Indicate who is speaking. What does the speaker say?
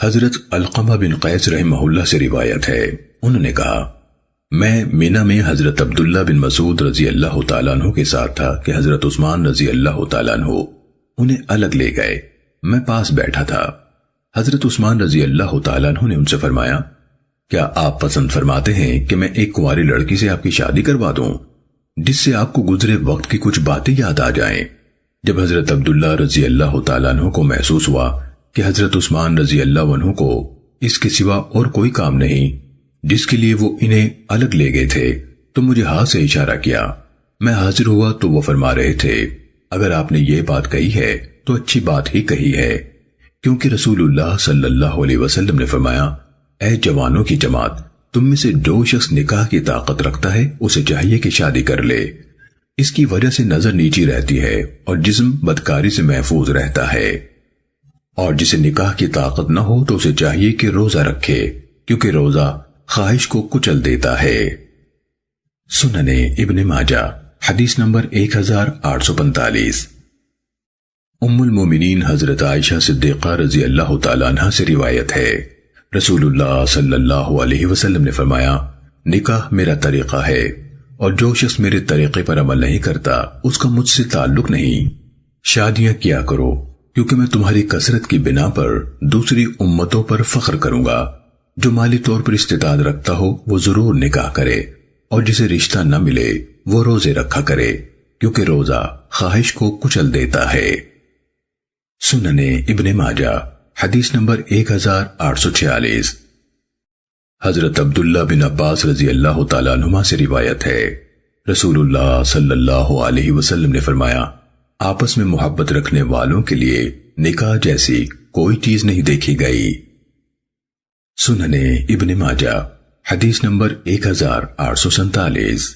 Speaker 1: حضرت علقمہ بن قیس رحمہ اللہ سے روایت ہے، انہوں نے کہا میں مینا میں حضرت عبداللہ بن مسعود رضی اللہ تعالیٰ عنہ کے ساتھ تھا کہ حضرت عثمان رضی اللہ تعالیٰ عنہ انہیں الگ لے گئے، میں پاس بیٹھا تھا۔ حضرت عثمان رضی اللہ تعالیٰ عنہ نے ان سے فرمایا کیا آپ پسند فرماتے ہیں کہ میں ایک کنواری لڑکی سے آپ کی شادی کروا دوں جس سے آپ کو گزرے وقت کی کچھ باتیں یاد آ جائیں؟ جب حضرت عبداللہ رضی اللہ تعالیٰ عنہ کو محسوس ہوا کہ حضرت عثمان رضی اللہ عنہ کو اس کے سوا اور کوئی کام نہیں جس کے لیے وہ انہیں الگ لے گئے تھے، تو مجھے ہاتھ سے اشارہ کیا۔ میں حاضر ہوا تو وہ فرما رہے تھے اگر آپ نے یہ بات کہی ہے تو اچھی بات ہی کہی ہے، کیونکہ رسول اللہ صلی اللہ علیہ وسلم نے فرمایا اے جوانوں کی جماعت، تم میں سے جو شخص نکاح کی طاقت رکھتا ہے اسے چاہیے کہ شادی کر لے، اس کی وجہ سے نظر نیچی رہتی ہے اور جسم بدکاری سے محفوظ رہتا ہے، اور جسے نکاح کی طاقت نہ ہو تو اسے چاہیے کہ روزہ رکھے، کیونکہ روزہ خواہش کو کچل دیتا ہے۔ سنن ابن ماجہ حدیث نمبر 1845۔ ام المومنین حضرت عائشہ صدیقہ رضی اللہ تعالیٰ عنہ سے روایت ہے، رسول اللہ صلی اللہ علیہ وسلم نے فرمایا نکاح میرا طریقہ ہے، اور جو شخص میرے طریقے پر عمل نہیں کرتا اس کا مجھ سے تعلق نہیں۔ شادیاں کیا کرو کیونکہ میں تمہاری کثرت کی بنا پر دوسری امتوں پر فخر کروں گا۔ جو مالی طور پر استطاعت رکھتا ہو وہ ضرور نکاح کرے، اور جسے رشتہ نہ ملے وہ روزے رکھا کرے، کیونکہ روزہ خواہش کو کچل دیتا ہے۔ سنن ابن ماجہ حدیث نمبر 1846۔ حضرت عبداللہ بن عباس رضی اللہ تعالیٰ عنہما سے روایت ہے، رسول اللہ صلی اللہ علیہ وسلم نے فرمایا آپس میں محبت رکھنے والوں کے لیے نکاح جیسی کوئی چیز نہیں دیکھی گئی۔ سنن ابن ماجہ حدیث نمبر 1847۔